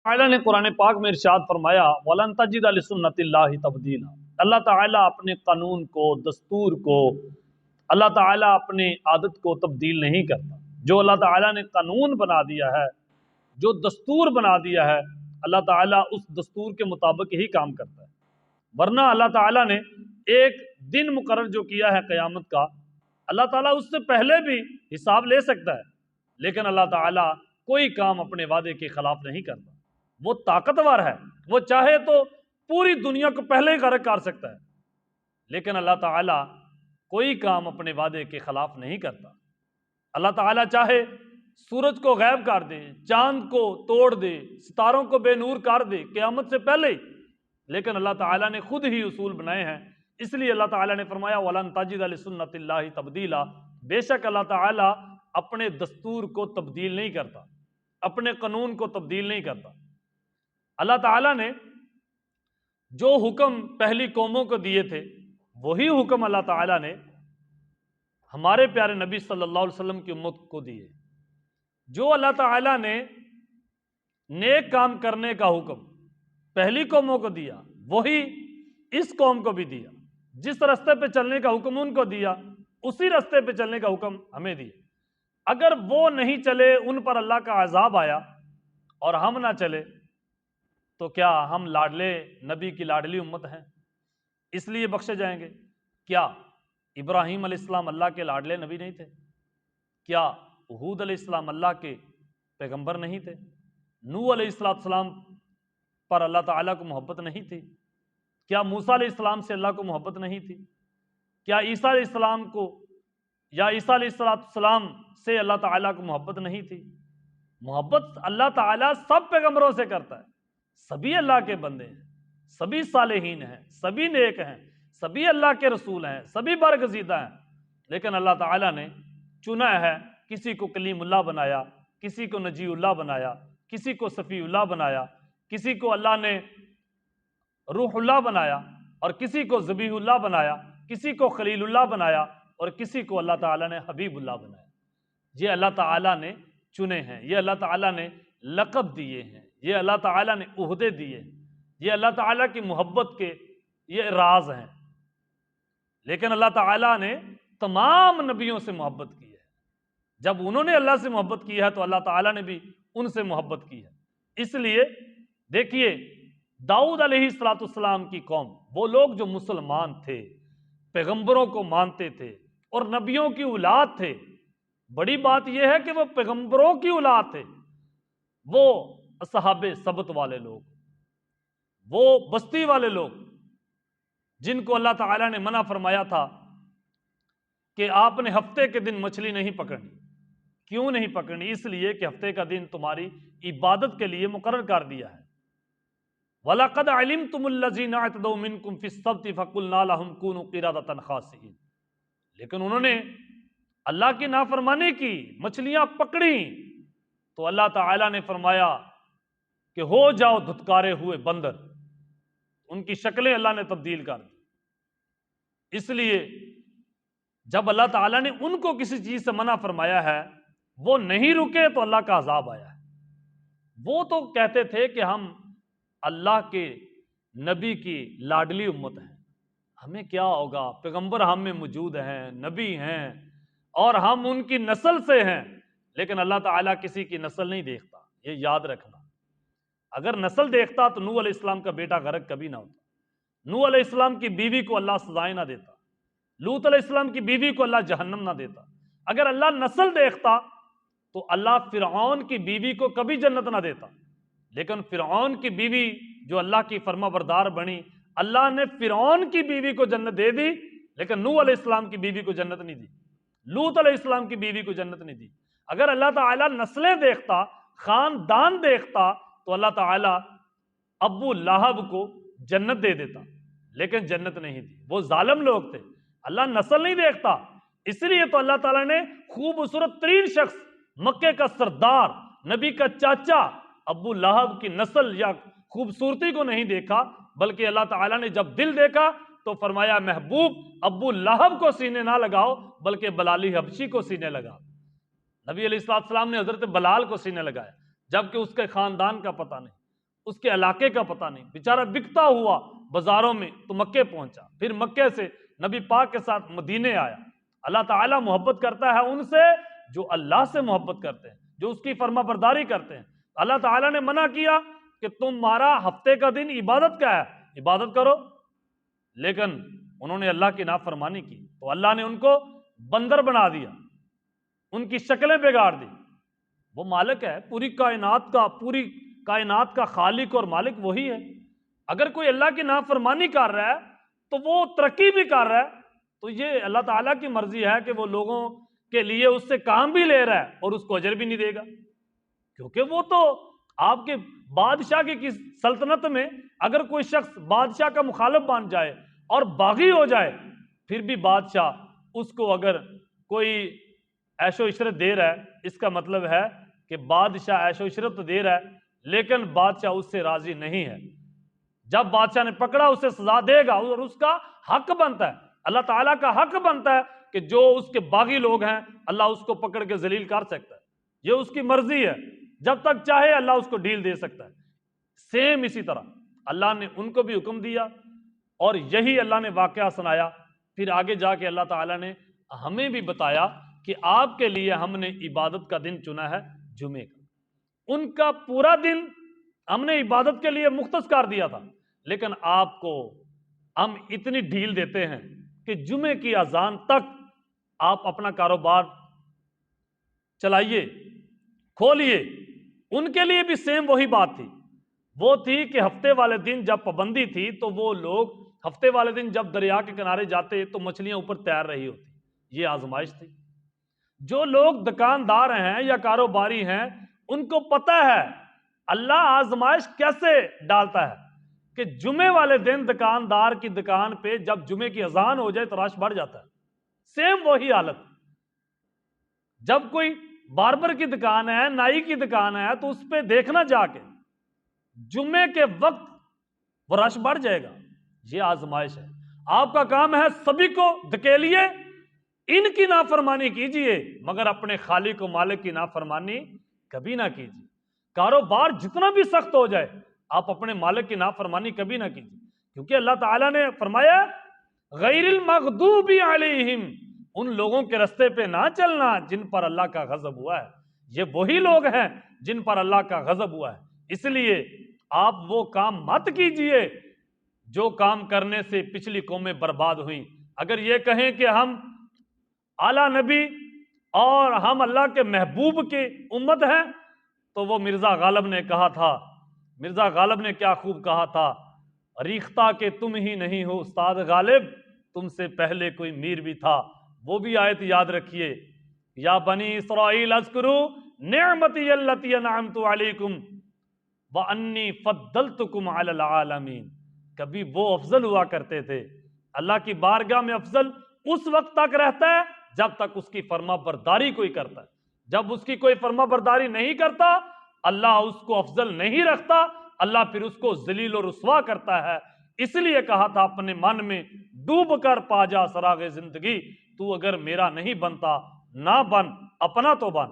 تعالیٰ نے قرآن پاک میں ارشاد فرمایا وَلَن تَجِدَ لِسُنَّتِ اللَّهِ تَبْدِيلًا۔ اللہ تعالیٰ اپنے قانون کو، دستور کو، اللہ تعالیٰ اپنی عادت کو تبدیل نہیں کرتا۔ جو اللہ تعالیٰ نے قانون بنا دیا ہے، جو دستور بنا دیا ہے، اللہ تعالیٰ اس دستور کے مطابق ہی کام کرتا ہے۔ ورنہ اللہ تعالیٰ نے ایک دن مقرر جو کیا ہے قیامت کا، اللہ تعالیٰ اس سے پہلے بھی حساب لے سکتا ہے، لیکن اللہ تعالیٰ کوئی کام اپنے وعدے کے خلاف نہیں کرتا۔ وہ طاقتور ہے، وہ چاہے تو پوری دنیا کو پہلے ہی غرق کر سکتا ہے، لیکن اللہ تعالیٰ کوئی کام اپنے وعدے کے خلاف نہیں کرتا۔ اللہ تعالیٰ چاہے سورج کو غائب کر دے، چاند کو توڑ دے، ستاروں کو بے نور کر دے قیامت سے پہلے ہی، لیکن اللہ تعالیٰ نے خود ہی اصول بنائے ہیں۔ اس لیے اللہ تعالیٰ نے فرمایا وَلَن تَجِدَ لِسُنَّتِ اللَّهِ تَبْدِيلًا۔ بے شک اللہ تعالیٰ اپنے دستور کو تبدیل نہیں کرتا، اپنے قانون کو تبدیل نہیں کرتا۔ اللہ تعالیٰ نے جو حکم پہلی قوموں کو دیے تھے، وہی حکم اللہ تعالیٰ نے ہمارے پیارے نبی صلی اللہ علیہ وسلم کی امت کو دیے۔ جو اللہ تعالیٰ نے نیک کام کرنے کا حکم پہلی قوموں کو دیا، وہی اس قوم کو بھی دیا۔ جس راستے پہ چلنے کا حکم ان کو دیا، اسی راستے پہ چلنے کا حکم ہمیں دیا۔ اگر وہ نہیں چلے، ان پر اللہ کا عذاب آیا اور ہم نہ چلے، تو کیا ہم لاڈلے نبی کی لاڈلی امت ہیں، اس لیے بخشے جائیں گے؟ کیا ابراہیم علیہ السلام اللہ کے لاڈلے نبی نہیں تھے؟ کیا ہود علیہ السلام اللہ کے پیغمبر نہیں تھے؟ نوح علیہ السلام پر اللہ تعالیٰ کو محبت نہیں تھی؟ کیا موسیٰ علیہ السلام سے اللہ کو محبت نہیں تھی؟ کیا عیسیٰ علیہ السلام کو یا عیسیٰ علیہ السلام سے اللہ تعالیٰ کو محبت نہیں تھی؟ محبت اللہ تعالیٰ سب پیغمبروں سے کرتا ہے۔ سبھی اللہ کے بندے ہیں، سبھی صالحین ہیں، سبھی نیک ہیں، سبھی اللہ کے رسول ہیں، سبھی برگزیدہ ہیں، لیکن اللہ تعالیٰ نے چنا ہے، کسی کو کلیم اللہ بنایا، کسی کو نجی اللہ بنایا، کسی کو صفی اللہ بنایا، کسی کو اللہ نے روح اللہ بنایا، اور کسی کو ذبیح اللہ بنایا، کسی کو خلیل اللہ بنایا، اور کسی کو اللہ تعالیٰ نے حبیب اللہ بنایا۔ یہ اللہ تعالیٰ نے چنے ہیں، یہ اللہ تعالیٰ نے لقب دیے ہیں، یہ اللہ تعالیٰ نے عہدے دیے ہیں، یہ اللہ تعالیٰ کی محبت کے یہ راز ہیں۔ لیکن اللہ تعالیٰ نے تمام نبیوں سے محبت کی ہے۔ جب انہوں نے اللہ سے محبت کی ہے تو اللہ تعالیٰ نے بھی ان سے محبت کی ہے۔ اس لیے دیکھیے داؤد علیہ السلام کی قوم، وہ لوگ جو مسلمان تھے، پیغمبروں کو مانتے تھے اور نبیوں کی اولاد تھے۔ بڑی بات یہ ہے کہ وہ پیغمبروں کی اولاد تھے، وہ اصحاب سبت والے لوگ، وہ بستی والے لوگ جن کو اللہ تعالیٰ نے منع فرمایا تھا کہ آپ نے ہفتے کے دن مچھلی نہیں پکڑنی۔ کیوں نہیں پکڑنی؟ اس لیے کہ ہفتے کا دن تمہاری عبادت کے لیے مقرر کر دیا ہے۔ وَلَقَدْ عَلِمْتُمُ الَّذِينَ اعْتَدَوْا مِنْكُمْ فِي السَّبْتِ فَقُلْنَا لَهُمْ كُونُوا قِرَدَةً خَاسِئِينَ۔ لیکن انہوں نے اللہ کی نافرمانی کی، مچھلیاں پکڑی، تو اللہ تعالیٰ نے فرمایا کہ ہو جاؤ دھتکارے ہوئے بندر۔ ان کی شکلیں اللہ نے تبدیل کر دی۔ اس لیے جب اللہ تعالیٰ نے ان کو کسی چیز سے منع فرمایا ہے، وہ نہیں رکے تو اللہ کا عذاب آیا ہے۔ وہ تو کہتے تھے کہ ہم اللہ کے نبی کی لاڈلی امت ہیں، ہمیں کیا ہوگا، پیغمبر ہم میں موجود ہیں، نبی ہیں، اور ہم ان کی نسل سے ہیں۔ لیکن اللہ تعالیٰ کسی کی نسل نہیں دیکھتا، یہ یاد رکھنا۔ اگر نسل دیکھتا تو نوح علیہ السلام کا بیٹا غرق کبھی نہ ہوتا، نوح علیہ السلام کی بیوی کو اللہ سزائیں نہ دیتا، لوط علیہ السلام کی بیوی کو اللہ جہنم نہ دیتا۔ اگر اللہ نسل دیکھتا تو اللہ فرعون کی بیوی کو کبھی جنت نہ دیتا، لیکن فرعون کی بیوی جو اللہ کی فرما بردار بنی، اللہ نے فرعون کی بیوی کو جنت دے دی، لیکن نوح علیہ السلام کی بیوی کو جنت نہیں دی، لوط علیہ السلام کی بیوی کو جنت نہیں دی۔ اگر اللہ تعالیٰ نسلیں دیکھتا، خاندان دیکھتا، تو اللہ تعالیٰ ابو لہب کو جنت دے دیتا، لیکن جنت نہیں دی، وہ ظالم لوگ تھے۔ اللہ نسل نہیں دیکھتا، اس لیے تو اللہ تعالیٰ نے خوبصورت ترین شخص، مکے کا سردار، نبی کا چاچا ابو لہب کی نسل یا خوبصورتی کو نہیں دیکھا، بلکہ اللہ تعالیٰ نے جب دل دیکھا تو فرمایا محبوب ابو لہب کو سینے نہ لگاؤ بلکہ بلالی حبشی کو سینے لگاؤ۔ نبی علیہ السلام نے حضرت بلال کو سینے لگایا، جبکہ اس کے خاندان کا پتہ نہیں۔ اس کے علاقے کا پتہ نہیں، بیچارہ بکتا ہوا بازاروں میں تو مکے پہنچا، پھر مکے سے نبی پاک کے ساتھ مدینے آیا۔ اللہ تعالیٰ محبت کرتا ہے ان سے جو اللہ سے محبت کرتے ہیں، جو اس کی فرما برداری کرتے ہیں۔ اللہ تعالیٰ نے منع کیا کہ تمہارا ہفتے کا دن عبادت کا ہے، عبادت کرو، لیکن انہوں نے اللہ کی نافرمانی کی تو اللہ نے ان کو بندر بنا دیا، ان کی شکلیں بگاڑ دی۔ وہ مالک ہے پوری کائنات کا خالق اور مالک وہی ہے۔ اگر کوئی اللہ کی نافرمانی کر رہا ہے تو وہ ترقی بھی کر رہا ہے، تو یہ اللہ تعالیٰ کی مرضی ہے کہ وہ لوگوں کے لیے اس سے کام بھی لے رہا ہے اور اس کو اجر بھی نہیں دے گا، کیونکہ وہ تو آپ کے بادشاہ کی سلطنت میں اگر کوئی شخص بادشاہ کا مخالف بن جائے اور باغی ہو جائے، پھر بھی بادشاہ اس کو اگر کوئی عیش و عشرت دے رہا ہے، اس کا مطلب ہے کہ بادشاہ عیش و عشرت تو دے رہا ہے لیکن بادشاہ اس سے راضی نہیں ہے۔ جب بادشاہ نے پکڑا اسے سزا دے گا اور اس کا حق بنتا ہے، اللہ تعالیٰ کا حق بنتا ہے کہ جو اس کے باغی لوگ ہیں اللہ اس کو پکڑ کے ذلیل کر سکتا ہے، یہ اس کی مرضی ہے، جب تک چاہے اللہ اس کو ڈھیل دے سکتا ہے۔ سیم اسی طرح اللہ نے ان کو بھی حکم دیا اور یہی اللہ نے واقعہ سنایا۔ پھر آگے جا کے اللہ تعالیٰ نے ہمیں بھی بتایا کہ آپ کے لیے ہم نے عبادت کا دن چنا ہے جمعے کا۔ ان کا پورا دن ہم نے عبادت کے لیے مختص کر دیا تھا، لیکن آپ کو ہم اتنی ڈھیل دیتے ہیں کہ جمعے کی اذان تک آپ اپنا کاروبار چلائیے، کھولیے۔ ان کے لیے بھی سیم وہی بات تھی، وہ تھی کہ ہفتے والے دن جب پابندی تھی تو وہ لوگ ہفتے والے دن جب دریا کے کنارے جاتے تو مچھلیاں اوپر تیر رہی ہوتی، یہ آزمائش تھی۔ جو لوگ دکاندار ہیں یا کاروباری ہیں ان کو پتہ ہے اللہ آزمائش کیسے ڈالتا ہے کہ جمعے والے دن دکاندار کی دکان پہ جب جمعے کی اذان ہو جائے تو رش بڑھ جاتا ہے۔ سیم وہی حالت، جب کوئی باربر کی دکان ہے، نائی کی دکان ہے، تو اس پہ دیکھنا جا کے جمعے کے وقت وہ رش بڑھ جائے گا، یہ آزمائش ہے۔ آپ کا کام ہے سبھی کو دھکیلیے، ان کی نافرمانی کیجئے مگر اپنے خالق و مالک کی نافرمانی کبھی نہ کیجئے۔ کاروبار جتنا بھی سخت ہو جائے آپ اپنے مالک کی نافرمانی کبھی نہ کیجئے، کیونکہ اللہ تعالیٰ نے فرمایا غیر المغضوب علیہم، ان لوگوں کے رستے پہ نہ چلنا جن پر اللہ کا غضب ہوا ہے۔ یہ وہی لوگ ہیں جن پر اللہ کا غضب ہوا ہے، اس لیے آپ وہ کام مت کیجئے جو کام کرنے سے پچھلی قومیں برباد ہوئیں۔ اگر یہ کہیں کہ ہم اعلیٰ نبی اور ہم اللہ کے محبوب کی امت ہیں تو وہ مرزا غالب نے کہا تھا، مرزا غالب نے کیا خوب کہا تھا، ریختہ کہ تم ہی نہیں ہو استاد غالب، تم سے پہلے کوئی میر بھی تھا۔ وہ بھی آیت یاد رکھیے، یا بنی اسرائیل اذکروا نعمتی التی انعمت علیکم وانی فضلتکم علی العالمین۔ کبھی وہ افضل ہوا کرتے تھے، اللہ کی بارگاہ میں افضل اس وقت تک رہتا ہے جب تک اس کی فرما برداری کوئی کرتا ہے، جب اس کی کوئی فرما برداری نہیں کرتا اللہ اس کو افضل نہیں رکھتا، اللہ پھر اس کو ذلیل و رسوا کرتا ہے۔ اس لیے کہا تھا اپنے من میں ڈوب کر پا جا سراغ زندگی، تو اگر میرا نہیں بنتا نہ بن، اپنا تو بن۔